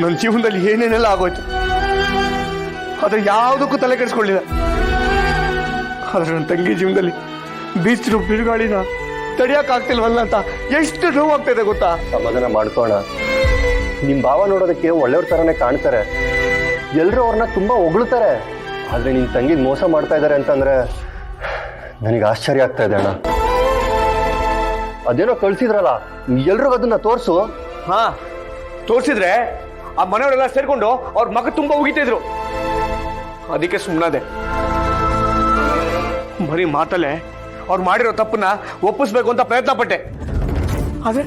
ನನ್ನ ಜೀವನದಲ್ಲಿ ಏನೇನೆಲ್ಲ ಆಗೋಯ್ತು, ಆದ್ರೆ ಯಾವುದಕ್ಕೂ ತಲೆ ಕೆಡಿಸ್ಕೊಳ್ಳಿಲ್ಲ. ಆದ್ರೆ ನನ್ನ ತಂಗಿ ಜೀವನದಲ್ಲಿ ಬೀಸಿರೋ ಬಿರುಗಾಳಿನ ತಡಿಯಕ್ಕಾಗ್ತಿಲ್ವಲ್ಲ ಅಂತ ಎಷ್ಟು ನೋವಾಗ್ತಿದೆ ಗೊತ್ತಾ. ಸಮಾಧಾನ ಮಾಡ್ಕೋಣ. ನಿಮ್ ಭಾವ ನೋಡೋದಕ್ಕೆ ಒಳ್ಳೆಯವ್ರ ತರನೇ ಕಾಣ್ತಾರೆ, ಎಲ್ರು ಅವ್ರನ್ನ ತುಂಬಾ ಹೊಗಳ್ತಾರೆ. ಆದ್ರೆ ನಿನ್ ತಂಗಿಗೆ ಮೋಸ ಮಾಡ್ತಾ ಇದಾರೆ ಅಂತಂದ್ರೆ ನನಗೆ ಆಶ್ಚರ್ಯ ಆಗ್ತಾ ಇದೆ ಅಣ್ಣ. ಅದೇನೋ ಕಳ್ಸಿದ್ರಲ್ಲ, ಎಲ್ರಿಗೂ ಅದನ್ನ ತೋರ್ಸು. ಹಾ, ತೋರ್ಸಿದ್ರೆ ಆ ಮನೆಯವರೆಲ್ಲ ಸೇರ್ಕೊಂಡು ಅವ್ರ ಮಗ ತುಂಬಾ ಉಗಿತಿದ್ರು. ಅದಕ್ಕೆ ಸುಮ್ಮನಾದೆ. ಬರೀ ಮಾತಲ್ಲೇ ಅವ್ರು ಮಾಡಿರೋ ತಪ್ಪನ್ನ ಒಪ್ಪಿಸ್ಬೇಕು ಅಂತ ಪ್ರಯತ್ನ ಪಟ್ಟೆ. ಆದ್ರೆ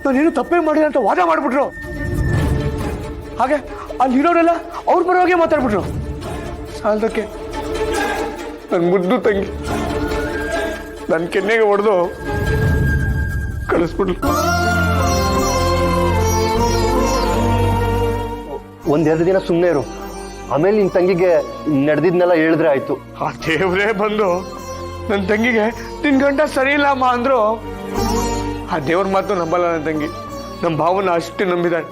ನಾನೇನು ತಪ್ಪೇ ಮಾಡಿಲ್ಲ ಅಂತ ವಾದ ಮಾಡ್ಬಿಟ್ರು. ಹಾಗೆ ಅಲ್ಲಿರೋರೆಲ್ಲ ಅವ್ರ ಪರವಾಗಿ ಮಾತಾಡ್ಬಿಟ್ರು. ಸಾಲದಕ್ಕೆ ನನ್ನ ಮುದ್ದು ತಂಗಿ ನನ್ನ ಕೆನ್ನೆಗೆ ಹೊಡೆದು ಕಳಿಸ್ಬಿಡ್ಲು. ಒಂದೆರಡು ದಿನ ಸುಮ್ಮನೆ ಇರು, ಆಮೇಲೆ ನಿನ್ ತಂಗಿಗೆ ನಡೆದಿದ್ನೆಲ್ಲ ಹೇಳಿದ್ರೆ ಆಯ್ತು. ಆ ದೇವ್ರೇ ಬಂದು ನನ್ನ ತಂಗಿಗೆ ನಿನ್ ಗಂಡ ಸರಿ ಇಲ್ಲ ಅಮ್ಮ ಅಂದ್ರು. ಆ ದೇವ್ರ ಮಾತು ನಂಬಲ್ಲ ನನ್ನ ತಂಗಿ. ನಮ್ಮ ಭಾವನ ಅಷ್ಟು ನಂಬಿದಾಳೆ.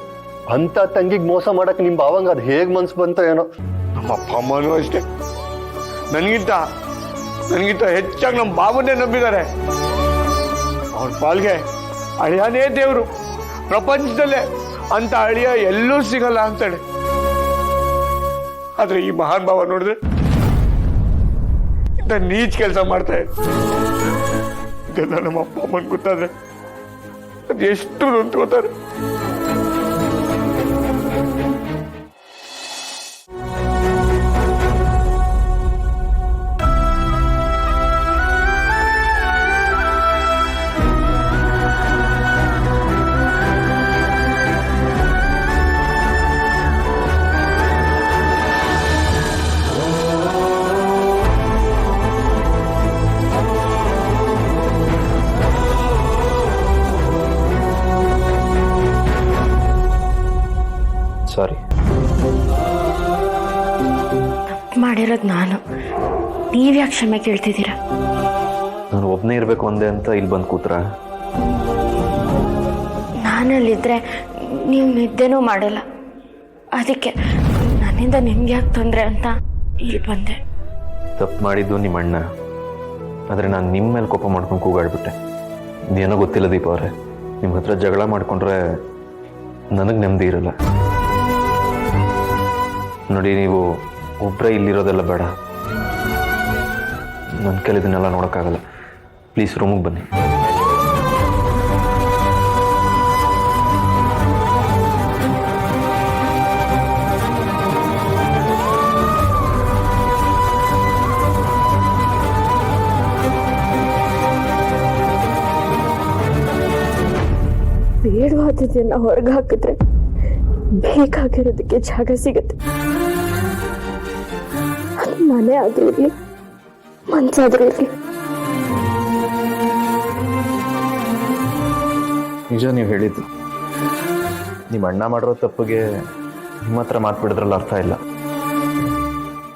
ಅಂತ ತಂಗಿಗೆ ಮೋಸ ಮಾಡಕ್ ನಿಮ್ ಭಾವಂಗ ಅದ್ ಹೇಗ್ ಮನ್ಸು ಬಂತ ಏನೋ. ನಮ್ಮ ಅಪ್ಪ ಅಮ್ಮನೂ ಅಷ್ಟೇ ನನಗಿಂತ ಹೆಚ್ಚಾಗಿ ನಮ್ಮ ಭಾವನ್ನೇ ನಂಬಿದ್ದಾರೆ. ಅವ್ರ ಪಾಲ್ಗೆ ಅಳಿಯನೇ ದೇವ್ರು. ಪ್ರಪಂಚದಲ್ಲೇ ಅಂತ ಅಳಿಯ ಎಲ್ಲೂ ಸಿಗಲ್ಲ ಅಂತಾಳೆ. ಆದ್ರೆ ಈ ಮಹಾನ್ ಭಾವ ನೋಡಿದ್ರೆ ಇಂಥ ನೀಚ್ ಕೆಲಸ ಮಾಡ್ತಾ ಇದೆ. ಇದೆಲ್ಲ ನಮ್ಮ ಅಪ್ಪ ಅಮ್ಮನ್ ಗೊತ್ತಾದ್ರೆ ಅದು ಎಷ್ಟು ನೊಂದ್ಕೋತಾರೆ. ಸಾರಿ. ಮಾಡಿರೋದು ನಾನು, ನೀವ್ಯಾಕೆ ಕ್ಷಮೆ ಕೇಳ್ತಿದ್ದೀರಾ? ನಾನು ಒಬ್ಬನೇ ಇರಬೇಕು ಅಂದೆ ಅಂತ ಇಲ್ಲಿ ಬಂದು ಕೂತ್ರ. ನಾನಲ್ಲಿದ್ದರೆ ನೀವು ನಿದ್ದೆನೂ ಮಾಡಲ್ಲ. ಅದಕ್ಕೆ ನನ್ನಿಂದ ನಿಮ್ಗೆ ಯಾಕೆ ತೊಂದರೆ ಅಂತ ಇಲ್ಲಿ ಬಂದೆ. ತಪ್ಪು ಮಾಡಿದ್ದು ನಿಮ್ಮ ಅಣ್ಣ, ಆದರೆ ನಾನು ನಿಮ್ಮ ಮೇಲೆ ಕೋಪ ಮಾಡ್ಕೊಂಡು ಕೂಗಾಡ್ಬಿಟ್ಟೆ. ಏನೋ ಗೊತ್ತಿಲ್ಲ ದೀಪ ಅವರೇ, ನಿಮ್ಮ ಹತ್ರ ಜಗಳ ಮಾಡ್ಕೊಂಡ್ರೆ ನನಗೆ ನೆಮ್ಮದಿ ಇರಲ್ಲ. ನೋಡಿ, ನೀವು ಒಬ್ಬರೇ ಇಲ್ಲಿರೋದೆಲ್ಲ ಬೇಡ. ನನ್ನ ಕೈಲಿ ಇದನ್ನೆಲ್ಲ ನೋಡೋಕ್ಕಾಗಲ್ಲ. ಪ್ಲೀಸ್ ರೂಮಿಗೆ ಬನ್ನಿ. ಬೇಡವಾದದನ್ನ ಹೊರಗೆ ಹಾಕಿದ್ರೆ ಬೇಕಾಗಿರೋದಕ್ಕೆ ಜಾಗ ಸಿಗತ್ತೆ. ಮನೆ ಆದ್ರೂ ಇರ್ಲಿ, ಮನ್ಸಾದ್ರೂ ಇರ್ಲಿ. ನಿಜ ನೀವು ಹೇಳಿದ್ದು. ನಿಮ್ಮ ಅಣ್ಣ ಮಾಡಿರೋ ತಪ್ಪಿಗೆ ನಿಮ್ಮ ಹತ್ರ ಮಾತ್ಬಿಡಿದ್ರಲ್ಲ ಅರ್ಥ ಇಲ್ಲ.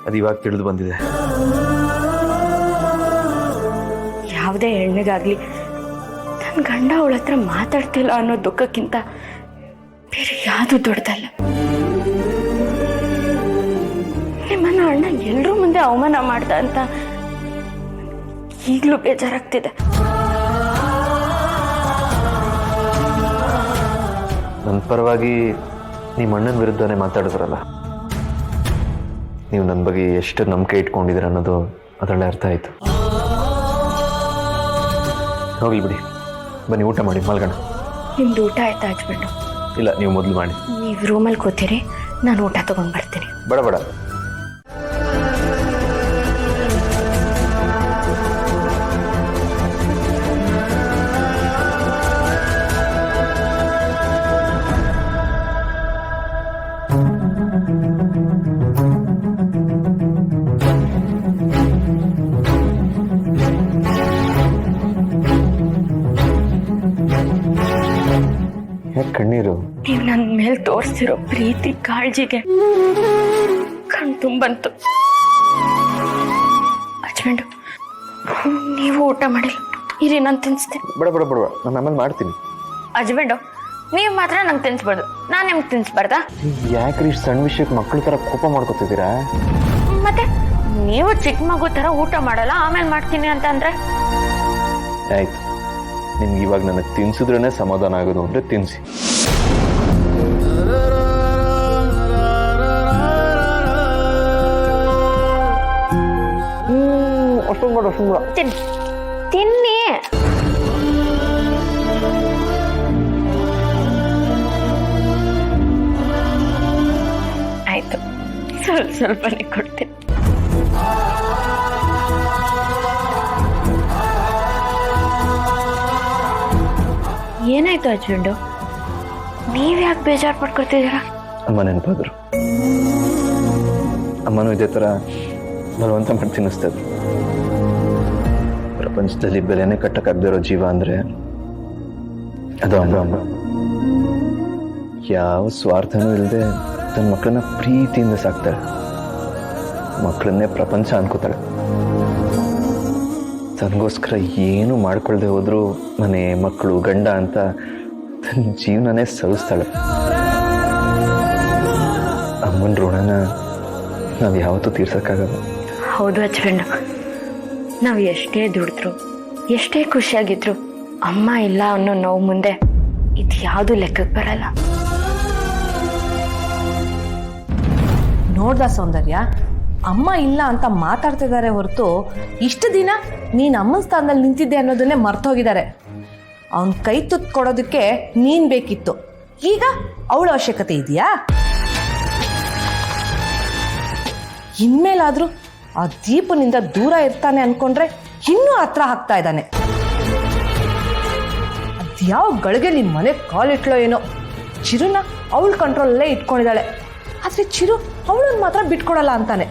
ಅದು ಇವಾಗ ತಿಳಿದು ಬಂದಿದೆ. ಯಾವುದೇ ಹೆಣ್ಣಿಗಾಗ್ಲಿ ನನ್ನ ಗಂಡ ಅವಳ ಹತ್ರ ಮಾತಾಡ್ತಿಲ್ಲ ಅನ್ನೋ ದುಃಖಕ್ಕಿಂತ ಬೇರೆ ಯಾವುದು ದೊಡ್ಡದಲ್ಲ. ನಿಮ್ಮನ್ನ ಅಣ್ಣ ಎಲ್ಲರೂ ಮುಂದೆ ಅವಮಾನ ಮಾಡ್ದ ಅಂತ ಈಗಲೂ ಬೇಜಾರಾಗ್ತಿದೆ. ನನ್ನ ಪರವಾಗಿ ನಿಮ್ಮ ಅಣ್ಣನ ವಿರುದ್ಧನೇ ಮಾತಾಡಿದ್ರಲ್ಲ, ನೀವು ನನ್ನ ಬಗ್ಗೆ ಎಷ್ಟು ನಂಬಿಕೆ ಇಟ್ಕೊಂಡಿದ್ದೀರ ಅನ್ನೋದು ಅದರಲ್ಲೇ ಅರ್ಥ ಆಯಿತು. ಹೋಗ್ಲಿ ಬಿಡಿ, ಬನ್ನಿ ಊಟ ಮಾಡಿ ಮಲ್ಗೋಣ. ನಿಮ್ದು ಊಟ ಆಯ್ತಾ ಹಚ್ಬಿಟ್ಟು? ಇಲ್ಲ, ನೀವು ಮೊದಲು ಮಾಡಿ. ನೀವು ರೂಮಲ್ಲಿ ಕೂತೀರಿ, ನಾನು ಊಟ ತಗೊಂಡು ಬರ್ತೀನಿ. ಬೇಡ ಬೇಡ, ಯಾಕೆ ಕಣ್ಣೀರು? ನೀವು ನನ್ನ ಮೇಲೆ ತೋರಿಸ್ತಿರೋ ಪ್ರೀತಿ ಕಾಳಜಿಗೆ ಕಣ್ ತುಂಬಂತು. ಹಚ್ಕೊಂಡು ನೀವು ಊಟ ಮಾಡಿಲ್ಲ, ಇರಿ ನಾನು ತಿನ್ನಿಸ್ತೀನಿ. ಬೇಡ ಬೇಡ ಬೇಡ, ನಾನು ಆಮೇಲೆ ಮಾಡ್ತೀನಿ. ಹಸ್ಬೆಂಡು ನೀವು ಮಾತ್ರ ನಂಗೆ ತಿನ್ಸ್ಬಾರ್ದು, ನಾನು ನಿಮ್ಗೆ ತಿನ್ಸ್ಬಾರ್ದಾ? ಯಾಕ್ರಿ ಇಷ್ಟು ಸಣ್ಣ ವಿಷಯಕ್ಕೆ ಮಕ್ಳ ಥರ ಕೋಪ ಮಾಡ್ಕೊತಿದ್ದೀರಾ? ಮತ್ತೆ ನೀವು ಚಿಕ್ಕ ಮಗು ಥರ ಊಟ ಮಾಡಲ್ಲ, ಆಮೇಲೆ ಮಾಡ್ತೀನಿ ಅಂತ ಅಂದ್ರೆ? ಆಯ್ತು, ನಿಮ್ಗೆ ಇವಾಗ ನನಗೆ ತಿನ್ಸಿದ್ರೇ ಸಮಾಧಾನ ಆಗೋದು ಅಂದರೆ ತಿನ್ನಿಸಿ. ಅಷ್ಟೊಂದು ಮಾಡು, ಅಷ್ಟೊಂದು ಮಾಡು. ತಿನ್ನಿ ತಿನ್ನಿ. ಆಯ್ತು, ಸ್ವಲ್ಪ ಸ್ವಲ್ಪನೇ ಕೊಡ್ತೀನಿ. ಏನಾಯ್ತು ಹಸ್ಬೆಂಡು, ನೀವ್ಯಾಕೆ ಬೇಜಾರು ಪಡ್ಕೊಳ್ತಿದ್ದೀರಾ? ಅಮ್ಮ ನೆನಪಾದ್ರು. ಅಮ್ಮನೂ ಇದೇ ಥರ ಬಲವಂತ ಮಾಡಿ ತಿನ್ನಿಸ್ತದ್ರು. ಪ್ರಪಂಚದಲ್ಲಿ ಬೆಲೆನೇ ಕಟ್ಟಕ್ಕಾಗದಿರೋ ಜೀವ ಅಂದರೆ ಅದು ಅಮ್ಮ. ಯಾವ ಸ್ವಾರ್ಥನೂ ಇಲ್ಲದೆ ತನ್ನ ಮಕ್ಕಳನ್ನ ಪ್ರೀತಿಯಿಂದ ಸಾಕ್ತಾಳೆ. ಮಕ್ಕಳನ್ನೇ ಪ್ರಪಂಚ ಅನ್ಕೋತಾಳೆ. ತನಗೋಸ್ಕರ ಏನು ಮಾಡ್ಕೊಳ್ದೆ ಹೋದ್ರೂ ಮನೆ, ಮಕ್ಕಳು, ಗಂಡ ಅಂತ ತನ್ನ ಜೀವನನೇ ಸವಿಸ್ತಾಳೆ. ಅಮ್ಮನ ಋಣನ ನಾವು ಯಾವತ್ತೂ ತೀರ್ಸಕ್ಕಾಗಲ್ಲ. ಹೌದು ಹಸ್ಬೆಂಡು, ನಾವು ಎಷ್ಟೇ ದುಡಿದ್ರು, ಎಷ್ಟೇ ಖುಷಿಯಾಗಿದ್ರು, ಅಮ್ಮ ಇಲ್ಲ ಅನ್ನೋ ನೋವು ಮುಂದೆ ಇದು ಯಾವುದು ಲೆಕ್ಕಕ್ಕೆ ಬರಲ್ಲ. ನೋಡ್ದ ಸೌಂದರ್ಯ, ಅಮ್ಮ ಇಲ್ಲ ಅಂತ ಮಾತಾಡ್ತಿದ್ದಾರೆ ಹೊರತು ಇಷ್ಟು ದಿನ ನೀನು ಅಮ್ಮನ ಸ್ಥಾನದಲ್ಲಿ ನಿಂತಿದ್ದೆ ಅನ್ನೋದನ್ನೇ ಮರ್ತೋಗಿದ್ದಾರೆ. ಅವನ ಕೈ ತುತ್ತು ಕೊಡೋದಕ್ಕೆ ನೀನು ಬೇಕಿತ್ತು, ಈಗ ಅವಳ ಅವಶ್ಯಕತೆ ಇದೆಯಾ? ಇನ್ಮೇಲಾದರೂ ಆ ದೀಪನಿಂದ ದೂರ ಇರ್ತಾನೆ ಅನ್ಕೊಂಡ್ರೆ ಇನ್ನೂ ಹತ್ರ ಹಾಕ್ತಾ ಇದ್ದಾನೆ. ಅದ್ಯಾವ ಗಳಿಗೆ ನಿಮ್ಮ ಮನೆ ಕಾಲಿಟ್ಲೋ ಏನೋ. ಚಿರುನ ಅವಳ ಕಂಟ್ರೋಲಲ್ಲೇ ಇಟ್ಕೊಂಡಿದ್ದಾಳೆ, ಆದರೆ ಚಿರು ಅವಳನ್ನು ಮಾತ್ರ ಬಿಟ್ಕೊಡಲ್ಲ ಅಂತಾನೆ.